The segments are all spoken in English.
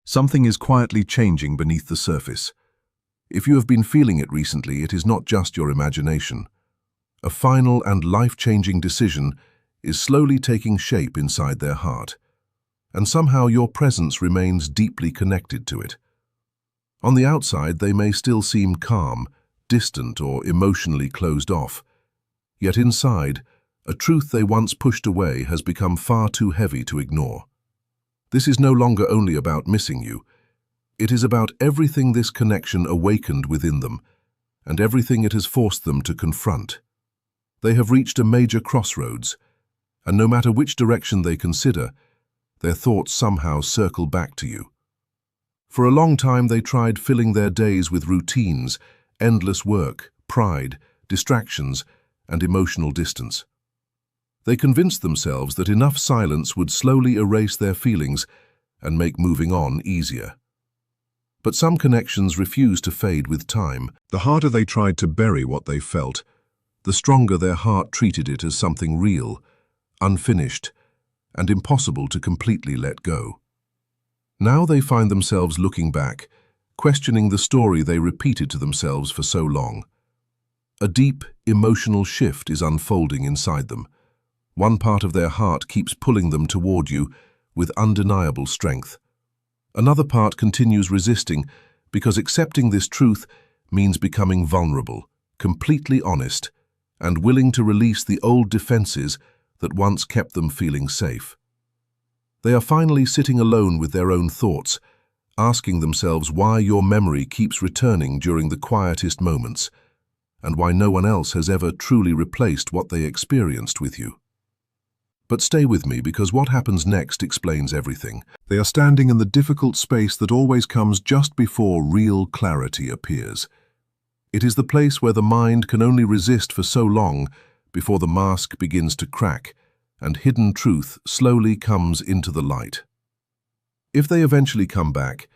Something is quietly changing beneath the surface. If you have been feeling it recently, it is not just your imagination. A final and life-changing decision is slowly taking shape inside their heart, and somehow your presence remains deeply connected to it. On the outside, they may still seem calm, distant, or emotionally closed off. Yet inside, a truth they once pushed away has become far too heavy to ignore. This is no longer only about missing you. It is about everything this connection awakened within them, and everything it has forced them to confront. They have reached a major crossroads, and no matter which direction they consider, their thoughts somehow circle back to you. For a long time they tried filling their days with routines, endless work, pride, distractions, and emotional distance. They convinced themselves that enough silence would slowly erase their feelings and make moving on easier. But some connections refused to fade with time. The harder they tried to bury what they felt, the stronger their heart treated it as something real, unfinished, and impossible to completely let go. Now they find themselves looking back, questioning the story they repeated to themselves for so long. A deep, emotional shift is unfolding inside them. One part of their heart keeps pulling them toward you with undeniable strength. Another part continues resisting because accepting this truth means becoming vulnerable, completely honest, and willing to release the old defenses that once kept them feeling safe. They are finally sitting alone with their own thoughts, asking themselves why your memory keeps returning during the quietest moments, and why no one else has ever truly replaced what they experienced with you. But stay with me, because what happens next explains everything. They are standing in the difficult space that always comes just before real clarity appears. It is the place where the mind can only resist for so long before the mask begins to crack and hidden truth slowly comes into the light. If they eventually come back,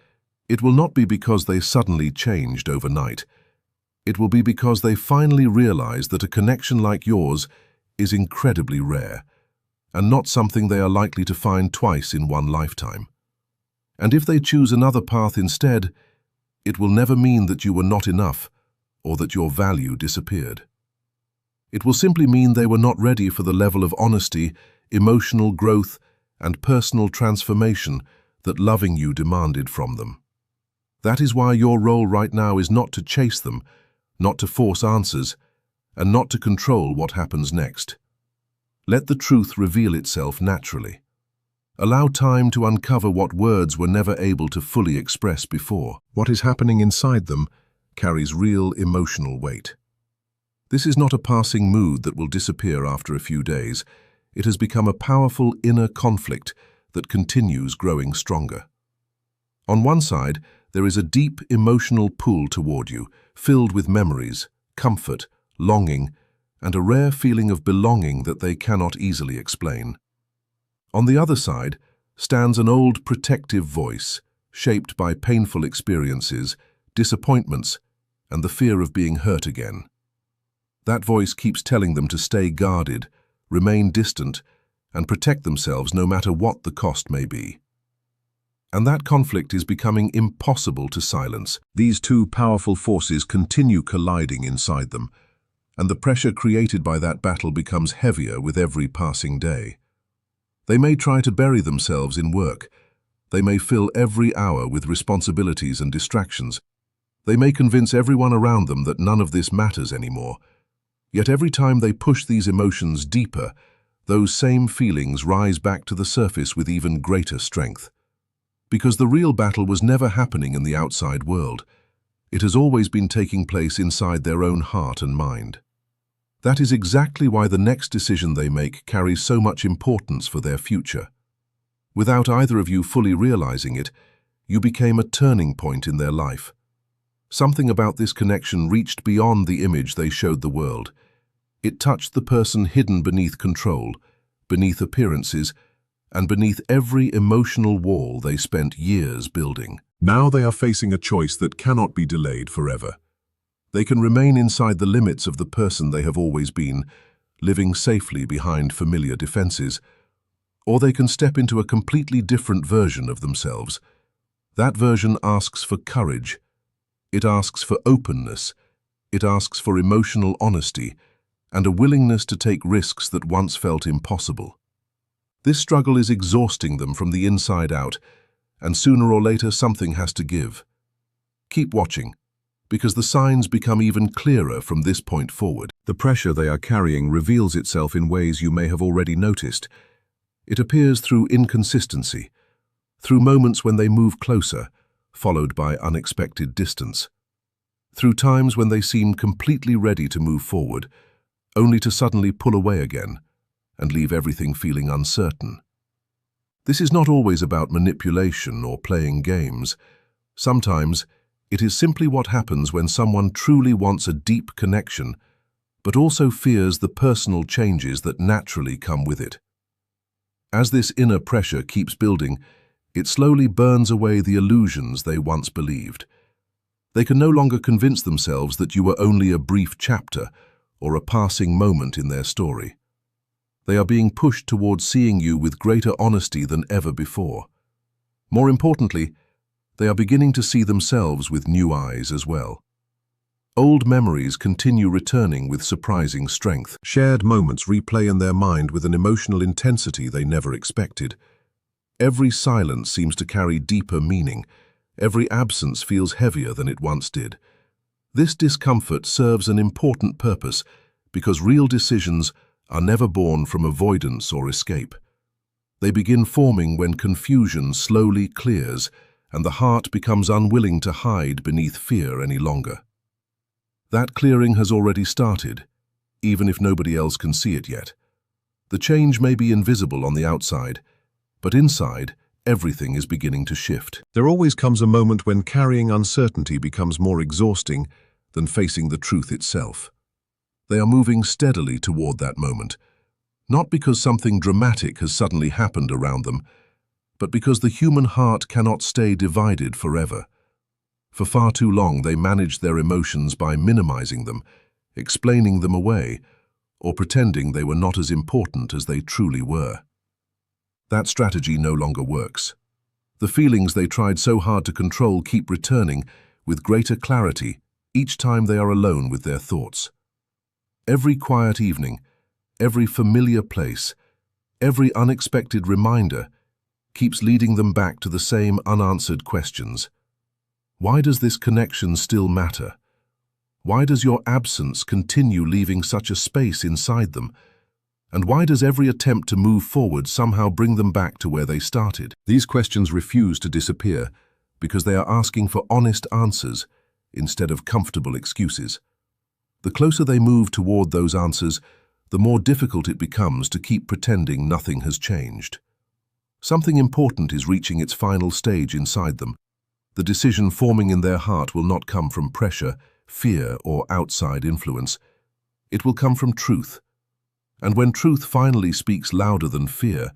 it will not be because they suddenly changed overnight. It will be because they finally realize that a connection like yours is incredibly rare, and not something they are likely to find twice in one lifetime. And if they choose another path instead, it will never mean that you were not enough or that your value disappeared. It will simply mean they were not ready for the level of honesty, emotional growth, and personal transformation that loving you demanded from them. That is why your role right now is not to chase them, not to force answers, and not to control what happens next. Let the truth reveal itself naturally. Allow time to uncover what words were never able to fully express before. What is happening inside them carries real emotional weight. This is not a passing mood that will disappear after a few days. It has become a powerful inner conflict that continues growing stronger. On one side, there is a deep emotional pull toward you, filled with memories, comfort, longing, and a rare feeling of belonging that they cannot easily explain. On the other side stands an old protective voice, shaped by painful experiences, disappointments, and the fear of being hurt again. That voice keeps telling them to stay guarded, remain distant, and protect themselves no matter what the cost may be. And that conflict is becoming impossible to silence. These two powerful forces continue colliding inside them, and the pressure created by that battle becomes heavier with every passing day. They may try to bury themselves in work. They may fill every hour with responsibilities and distractions. They may convince everyone around them that none of this matters anymore. Yet every time they push these emotions deeper, those same feelings rise back to the surface with even greater strength. Because the real battle was never happening in the outside world. It has always been taking place inside their own heart and mind. That is exactly why the next decision they make carries so much importance for their future. Without either of you fully realizing it, you became a turning point in their life. Something about this connection reached beyond the image they showed the world. It touched the person hidden beneath control, beneath appearances, and beneath every emotional wall they spent years building. Now they are facing a choice that cannot be delayed forever. They can remain inside the limits of the person they have always been, living safely behind familiar defenses, or they can step into a completely different version of themselves, That version asks for courage. It asks for openness. It asks for emotional honesty and a willingness to take risks that once felt impossible. This struggle is exhausting them from the inside out, and sooner or later something has to give. Keep watching, because the signs become even clearer from this point forward. The pressure they are carrying reveals itself in ways you may have already noticed. It appears through inconsistency, through moments when they move closer, followed by unexpected distance, through times when they seem completely ready to move forward, only to suddenly pull away again and leave everything feeling uncertain. This is not always about manipulation or playing games. Sometimes it is simply what happens when someone truly wants a deep connection, but also fears the personal changes that naturally come with it. As this inner pressure keeps building, it slowly burns away the illusions they once believed. They can no longer convince themselves that you were only a brief chapter or a passing moment in their story. They are being pushed towards seeing you with greater honesty than ever before. More importantly, they are beginning to see themselves with new eyes as well. Old memories continue returning with surprising strength. Shared moments replay in their mind with an emotional intensity they never expected. Every silence seems to carry deeper meaning. Every absence feels heavier than it once did. This discomfort serves an important purpose because real decisions are never born from avoidance or escape. They begin forming when confusion slowly clears and the heart becomes unwilling to hide beneath fear any longer. That clearing has already started, even if nobody else can see it yet. The change may be invisible on the outside, but inside, everything is beginning to shift. There always comes a moment when carrying uncertainty becomes more exhausting than facing the truth itself. They are moving steadily toward that moment, not because something dramatic has suddenly happened around them, but because the human heart cannot stay divided forever. For far too long they managed their emotions by minimizing them, explaining them away, or pretending they were not as important as they truly were. That strategy no longer works. The feelings they tried so hard to control keep returning with greater clarity each time they are alone with their thoughts. Every quiet evening, every familiar place, every unexpected reminder keeps leading them back to the same unanswered questions. Why does this connection still matter? Why does your absence continue leaving such a space inside them? And why does every attempt to move forward somehow bring them back to where they started? These questions refuse to disappear because they are asking for honest answers instead of comfortable excuses. The closer they move toward those answers, the more difficult it becomes to keep pretending nothing has changed. Something important is reaching its final stage inside them. The decision forming in their heart will not come from pressure, fear, or outside influence. It will come from truth. And when truth finally speaks louder than fear,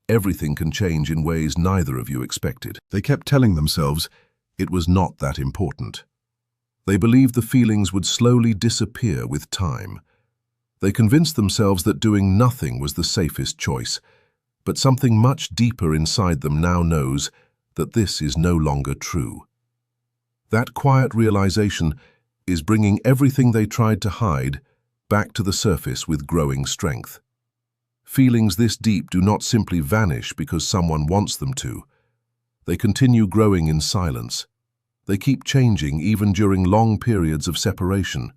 everything can change in ways neither of you expected. They kept telling themselves it was not that important. They believed the feelings would slowly disappear with time. They convinced themselves that doing nothing was the safest choice, but something much deeper inside them now knows that this is no longer true. That quiet realization is bringing everything they tried to hide back to the surface with growing strength. Feelings this deep do not simply vanish because someone wants them to. They continue growing in silence. They keep changing even during long periods of separation.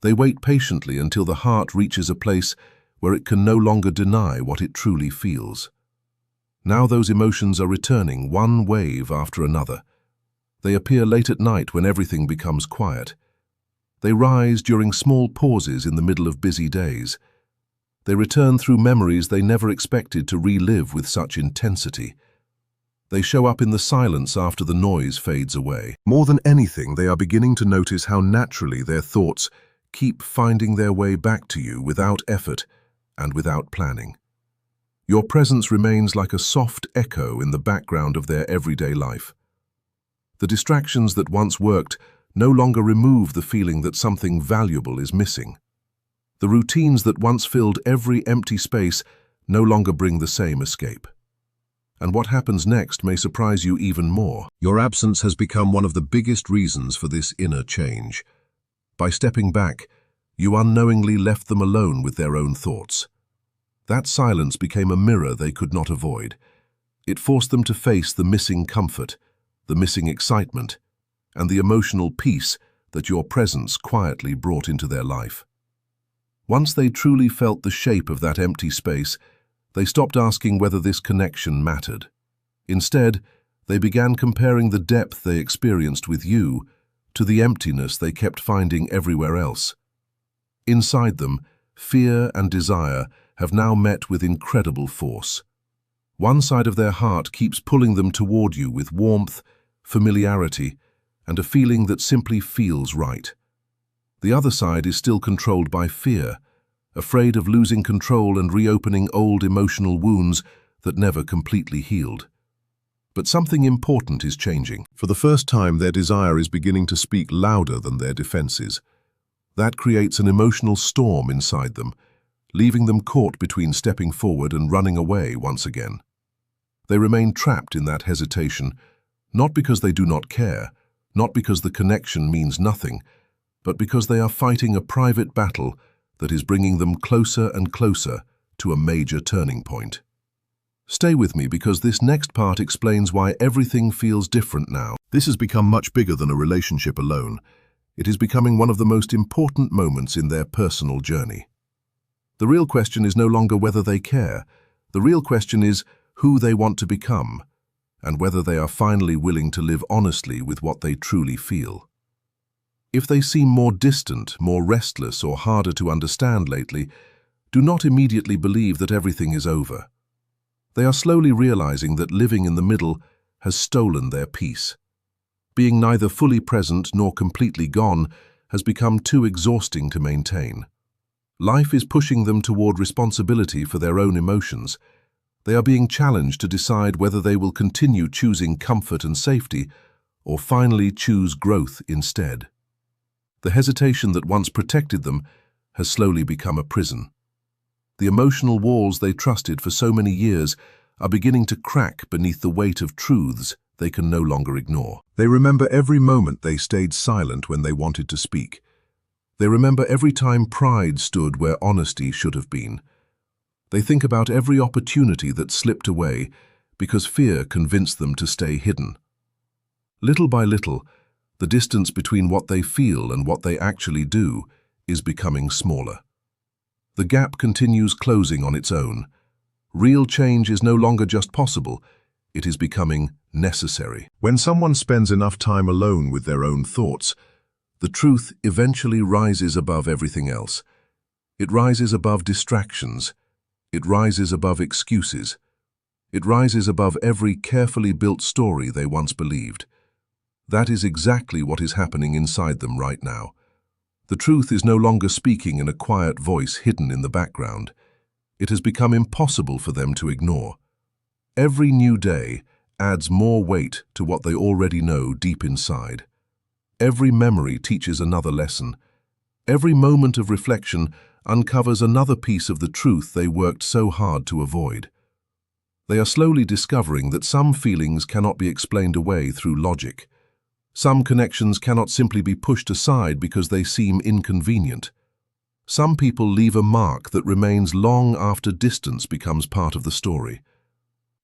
They wait patiently until the heart reaches a place where it can no longer deny what it truly feels. Now those emotions are returning, one wave after another. They appear late at night when everything becomes quiet. They rise during small pauses in the middle of busy days. They return through memories they never expected to relive with such intensity. They show up in the silence after the noise fades away. More than anything, they are beginning to notice how naturally their thoughts keep finding their way back to you without effort and without planning. Your presence remains like a soft echo in the background of their everyday life. The distractions that once worked no longer remove the feeling that something valuable is missing. The routines that once filled every empty space no longer bring the same escape. And what happens next may surprise you even more. Your absence has become one of the biggest reasons for this inner change. By stepping back, you unknowingly left them alone with their own thoughts. That silence became a mirror they could not avoid. It forced them to face the missing comfort, the missing excitement, and the emotional peace that your presence quietly brought into their life. Once they truly felt the shape of that empty space, they stopped asking whether this connection mattered. Instead, they began comparing the depth they experienced with you to the emptiness they kept finding everywhere else. Inside them, fear and desire have now met with incredible force. One side of their heart keeps pulling them toward you with warmth, familiarity, and a feeling that simply feels right. The other side is still controlled by fear, afraid of losing control and reopening old emotional wounds that never completely healed. But something important is changing. For the first time, their desire is beginning to speak louder than their defenses. That creates an emotional storm inside them, leaving them caught between stepping forward and running away once again. They remain trapped in that hesitation, not because they do not care, not because the connection means nothing, but because they are fighting a private battle that is bringing them closer and closer to a major turning point. Stay with me because this next part explains why everything feels different now. This has become much bigger than a relationship alone. It is becoming one of the most important moments in their personal journey. The real question is no longer whether they care. The real question is who they want to become, and whether they are finally willing to live honestly with what they truly feel. If they seem more distant, more restless, or harder to understand lately, do not immediately believe that everything is over. They are slowly realizing that living in the middle has stolen their peace. Being neither fully present nor completely gone has become too exhausting to maintain. Life is pushing them toward responsibility for their own emotions. They are being challenged to decide whether they will continue choosing comfort and safety or finally choose growth instead. The hesitation that once protected them has slowly become a prison. The emotional walls they trusted for so many years are beginning to crack beneath the weight of truths they can no longer ignore. They remember every moment they stayed silent when they wanted to speak. They remember every time pride stood where honesty should have been. They think about every opportunity that slipped away because fear convinced them to stay hidden. Little by little, the distance between what they feel and what they actually do is becoming smaller. The gap continues closing on its own. Real change is no longer just possible, it is becoming necessary. When someone spends enough time alone with their own thoughts, the truth eventually rises above everything else. It rises above distractions. It rises above excuses. It rises above every carefully built story they once believed. That is exactly what is happening inside them right now. The truth is no longer speaking in a quiet voice hidden in the background. It has become impossible for them to ignore. Every new day adds more weight to what they already know deep inside. Every memory teaches another lesson. Every moment of reflection uncovers another piece of the truth they worked so hard to avoid. They are slowly discovering that some feelings cannot be explained away through logic. Some connections cannot simply be pushed aside because they seem inconvenient. Some people leave a mark that remains long after distance becomes part of the story.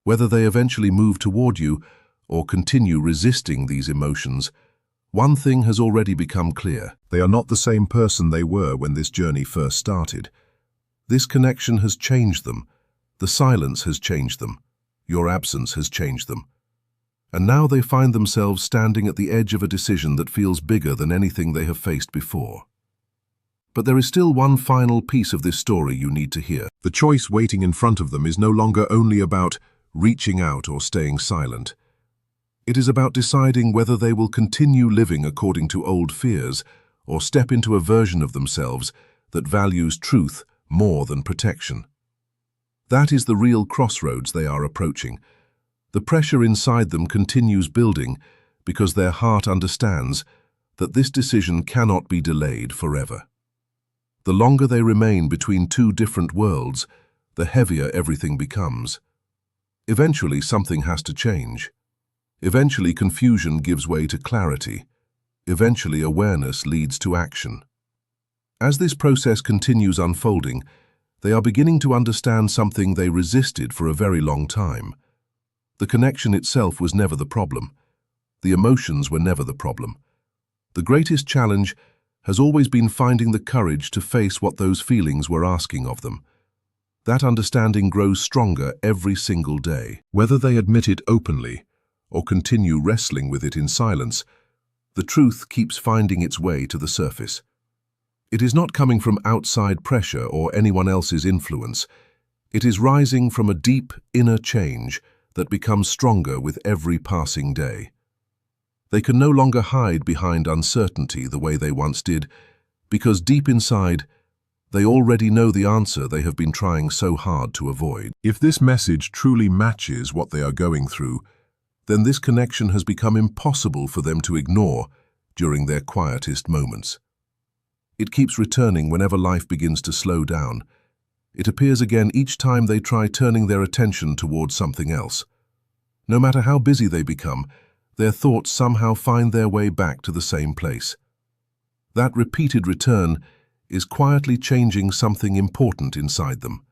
Whether they eventually move toward you or continue resisting these emotions, one thing has already become clear. They are not the same person they were when this journey first started. This connection has changed them. The silence has changed them. Your absence has changed them. And now they find themselves standing at the edge of a decision that feels bigger than anything they have faced before. But there is still one final piece of this story you need to hear. The choice waiting in front of them is no longer only about reaching out or staying silent. It is about deciding whether they will continue living according to old fears or step into a version of themselves that values truth more than protection. That is the real crossroads they are approaching. The pressure inside them continues building because their heart understands that this decision cannot be delayed forever. The longer they remain between two different worlds, the heavier everything becomes. Eventually, something has to change. Eventually, confusion gives way to clarity. Eventually, awareness leads to action. As this process continues unfolding, they are beginning to understand something they resisted for a very long time. The connection itself was never the problem. The emotions were never the problem. The greatest challenge has always been finding the courage to face what those feelings were asking of them. That understanding grows stronger every single day. Whether they admit it openly or continue wrestling with it in silence, the truth keeps finding its way to the surface. It is not coming from outside pressure or anyone else's influence. It is rising from a deep inner change that becomes stronger with every passing day. They can no longer hide behind uncertainty the way they once did, because deep inside, they already know the answer they have been trying so hard to avoid. If this message truly matches what they are going through, then this connection has become impossible for them to ignore during their quietest moments. It keeps returning whenever life begins to slow down. It appears again each time they try turning their attention towards something else. No matter how busy they become, their thoughts somehow find their way back to the same place. That repeated return is quietly changing something important inside them.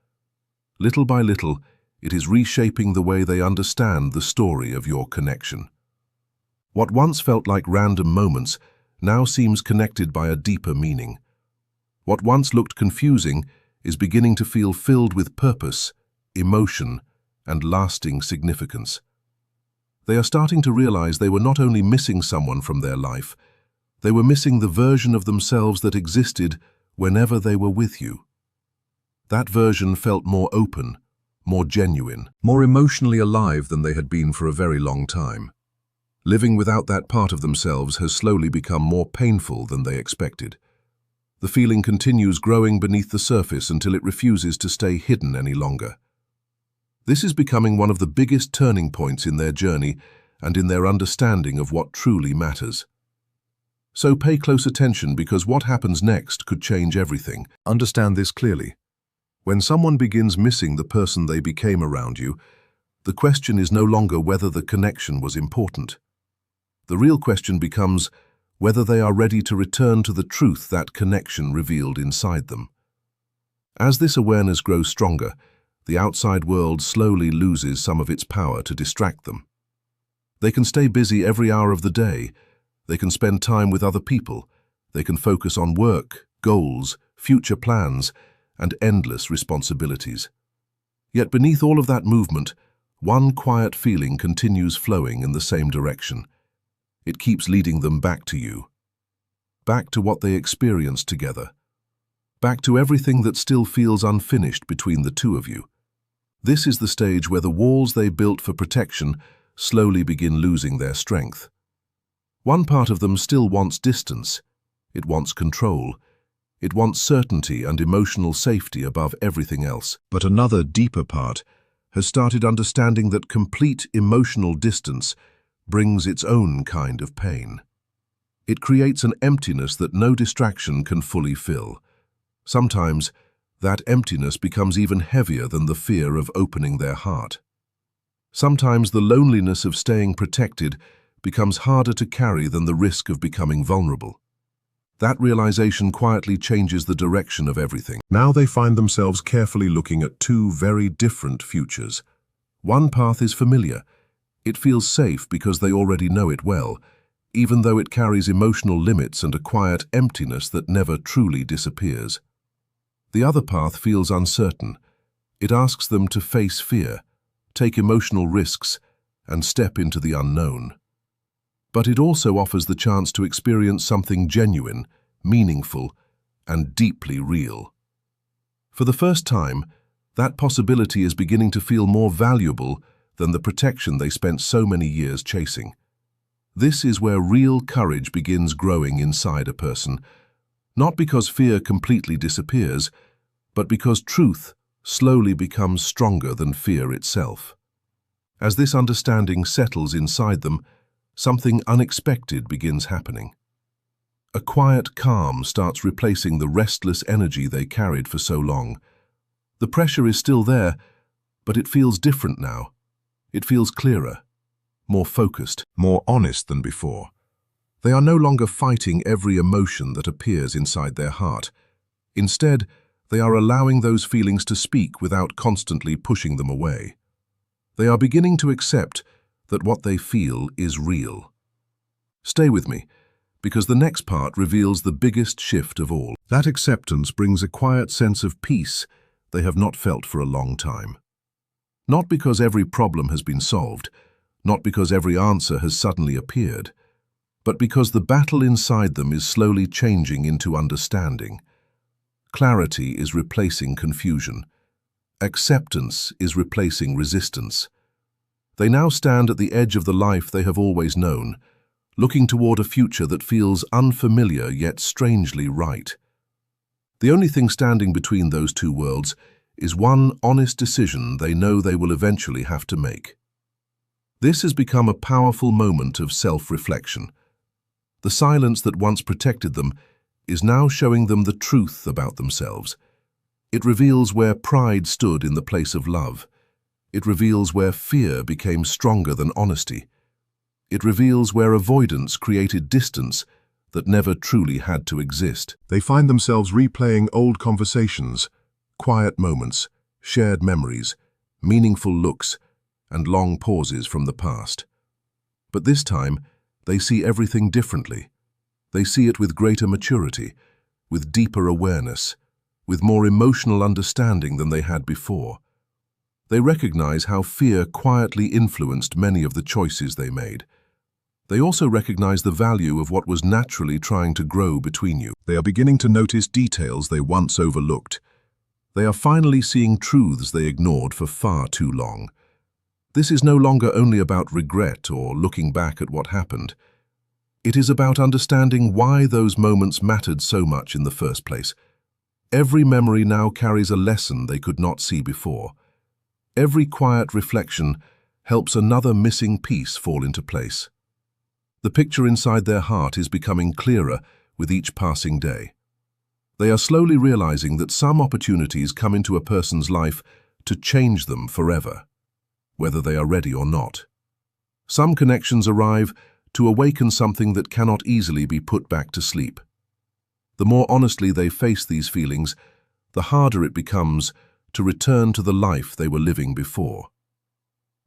Little by little, it is reshaping the way they understand the story of your connection. What once felt like random moments now seems connected by a deeper meaning. What once looked confusing is beginning to feel filled with purpose, emotion, and lasting significance. They are starting to realize they were not only missing someone from their life, they were missing the version of themselves that existed whenever they were with you. That version felt more open, more genuine, more emotionally alive than they had been for a very long time. Living without that part of themselves has slowly become more painful than they expected. The feeling continues growing beneath the surface until it refuses to stay hidden any longer. This is becoming one of the biggest turning points in their journey and in their understanding of what truly matters. So pay close attention, because what happens next could change everything. Understand this clearly. When someone begins missing the person they became around you, the question is no longer whether the connection was important. The real question becomes whether they are ready to return to the truth that connection revealed inside them. As this awareness grows stronger, the outside world slowly loses some of its power to distract them. They can stay busy every hour of the day. They can spend time with other people. They can focus on work, goals, future plans, and endless responsibilities. Yet beneath all of that movement, one quiet feeling continues flowing in the same direction. It keeps leading them back to you, back to what they experienced together, back to everything that still feels unfinished between the two of you. This is the stage where the walls they built for protection slowly begin losing their strength. One part of them still wants distance. It wants control. It wants certainty and emotional safety above everything else. But another deeper part has started understanding that complete emotional distance brings its own kind of pain. It creates an emptiness that no distraction can fully fill. Sometimes, that emptiness becomes even heavier than the fear of opening their heart. Sometimes the loneliness of staying protected becomes harder to carry than the risk of becoming vulnerable. That realization quietly changes the direction of everything. Now they find themselves carefully looking at two very different futures. One path is familiar. It feels safe because they already know it well, even though it carries emotional limits and a quiet emptiness that never truly disappears. The other path feels uncertain. It asks them to face fear, take emotional risks, and step into the unknown. But it also offers the chance to experience something genuine, meaningful, and deeply real. For the first time, that possibility is beginning to feel more valuable than the protection they spent so many years chasing. This is where real courage begins growing inside a person, not because fear completely disappears, but because truth slowly becomes stronger than fear itself. As this understanding settles inside them, something unexpected begins happening. A quiet calm starts replacing the restless energy they carried for so long. The pressure is still there, but it feels different now. It feels clearer, more focused, more honest than before. They are no longer fighting every emotion that appears inside their heart. Instead, they are allowing those feelings to speak without constantly pushing them away. They are beginning to accept that what they feel is real. Stay with me, because the next part reveals the biggest shift of all. That acceptance brings a quiet sense of peace they have not felt for a long time. Not because every problem has been solved, not because every answer has suddenly appeared, but because the battle inside them is slowly changing into understanding. Clarity is replacing confusion. Acceptance is replacing resistance. They now stand at the edge of the life they have always known, looking toward a future that feels unfamiliar yet strangely right. The only thing standing between those two worlds is one honest decision they know they will eventually have to make. This has become a powerful moment of self-reflection. The silence that once protected them is now showing them the truth about themselves. It reveals where pride stood in the place of love. It reveals where fear became stronger than honesty. It reveals where avoidance created distance that never truly had to exist. They find themselves replaying old conversations, quiet moments, shared memories, meaningful looks, and long pauses from the past. But this time, they see everything differently. They see it with greater maturity, with deeper awareness, with more emotional understanding than they had before. They recognize how fear quietly influenced many of the choices they made. They also recognize the value of what was naturally trying to grow between you. They are beginning to notice details they once overlooked. They are finally seeing truths they ignored for far too long. This is no longer only about regret or looking back at what happened. It is about understanding why those moments mattered so much in the first place. Every memory now carries a lesson they could not see before. Every quiet reflection helps another missing piece fall into place. The picture inside their heart is becoming clearer with each passing day. They are slowly realizing that some opportunities come into a person's life to change them forever, whether they are ready or not. Some connections arrive to awaken something that cannot easily be put back to sleep. The more honestly they face these feelings, the harder it becomes to return to the life they were living before.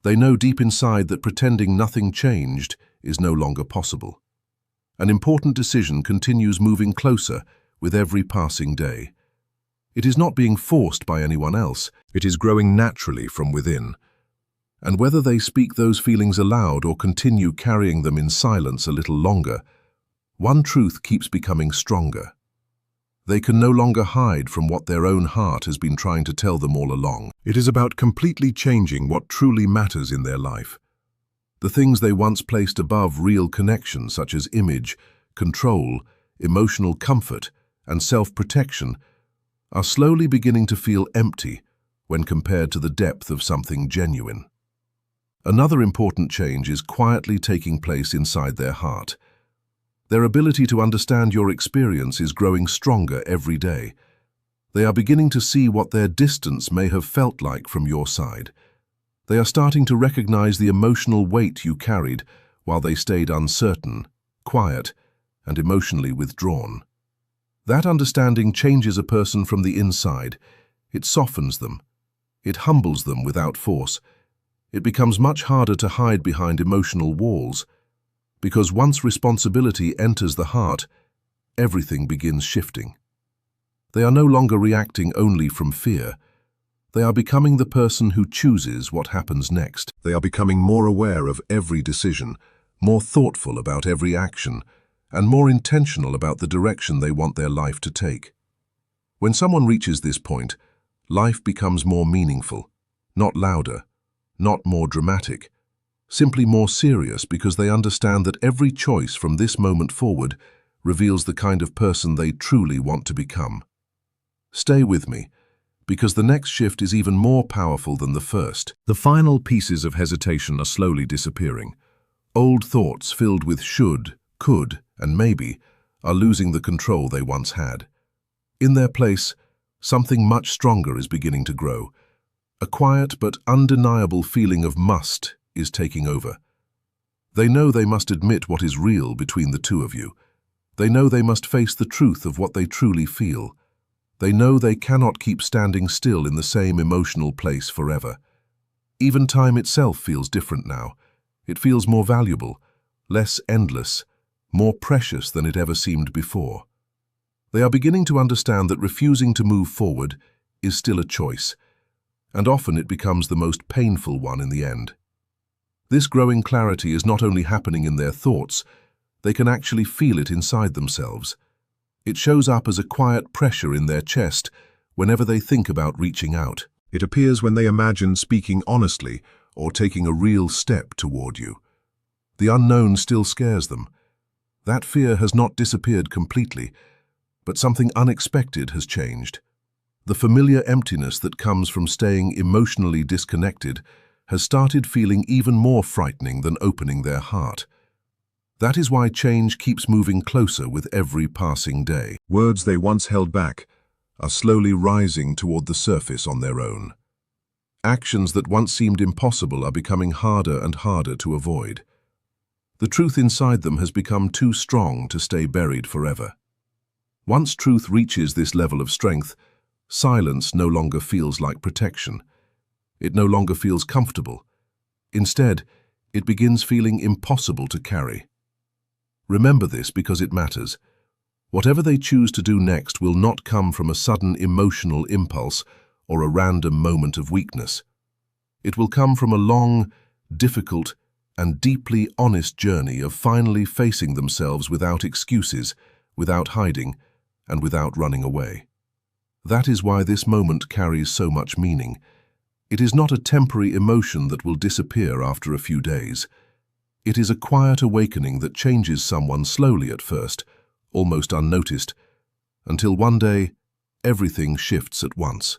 They know deep inside that pretending nothing changed is no longer possible. An important decision continues moving closer with every passing day. It is not being forced by anyone else, it is growing naturally from within. And whether they speak those feelings aloud or continue carrying them in silence a little longer, one truth keeps becoming stronger. They can no longer hide from what their own heart has been trying to tell them all along. It is about completely changing what truly matters in their life. The things they once placed above real connection, such as image, control, emotional comfort, and self-protection, are slowly beginning to feel empty when compared to the depth of something genuine. Another important change is quietly taking place inside their heart. Their ability to understand your experience is growing stronger every day. They are beginning to see what their distance may have felt like from your side. They are starting to recognize the emotional weight you carried while they stayed uncertain, quiet, and emotionally withdrawn. That understanding changes a person from the inside. It softens them. It humbles them without force. It becomes much harder to hide behind emotional walls, because once responsibility enters the heart, everything begins shifting. They are no longer reacting only from fear. They are becoming the person who chooses what happens next. They are becoming more aware of every decision, more thoughtful about every action, and more intentional about the direction they want their life to take. When someone reaches this point, life becomes more meaningful, not louder, not more dramatic, simply more serious, because they understand that every choice from this moment forward reveals the kind of person they truly want to become. Stay with me, because the next shift is even more powerful than the first. The final pieces of hesitation are slowly disappearing. Old thoughts filled with should, could, and maybe are losing the control they once had. In their place, something much stronger is beginning to grow. A quiet but undeniable feeling of must is taking over. They know they must admit what is real between the two of you. They know they must face the truth of what they truly feel. They know they cannot keep standing still in the same emotional place forever. Even time itself feels different now. It feels more valuable, less endless, more precious than it ever seemed before. They are beginning to understand that refusing to move forward is still a choice, and often it becomes the most painful one in the end. This growing clarity is not only happening in their thoughts, they can actually feel it inside themselves. It shows up as a quiet pressure in their chest whenever they think about reaching out. It appears when they imagine speaking honestly or taking a real step toward you. The unknown still scares them. That fear has not disappeared completely, but something unexpected has changed. The familiar emptiness that comes from staying emotionally disconnected has started feeling even more frightening than opening their heart. That is why change keeps moving closer with every passing day. Words they once held back are slowly rising toward the surface on their own. Actions that once seemed impossible are becoming harder and harder to avoid. The truth inside them has become too strong to stay buried forever. Once truth reaches this level of strength, silence no longer feels like protection. It no longer feels comfortable. Instead, it begins feeling impossible to carry. Remember this because it matters. Whatever they choose to do next will not come from a sudden emotional impulse or a random moment of weakness. It will come from a long, difficult, and deeply honest journey of finally facing themselves without excuses, without hiding, and without running away. That is why this moment carries so much meaning. It is not a temporary emotion that will disappear after a few days. It is a quiet awakening that changes someone slowly at first, almost unnoticed, until one day everything shifts at once.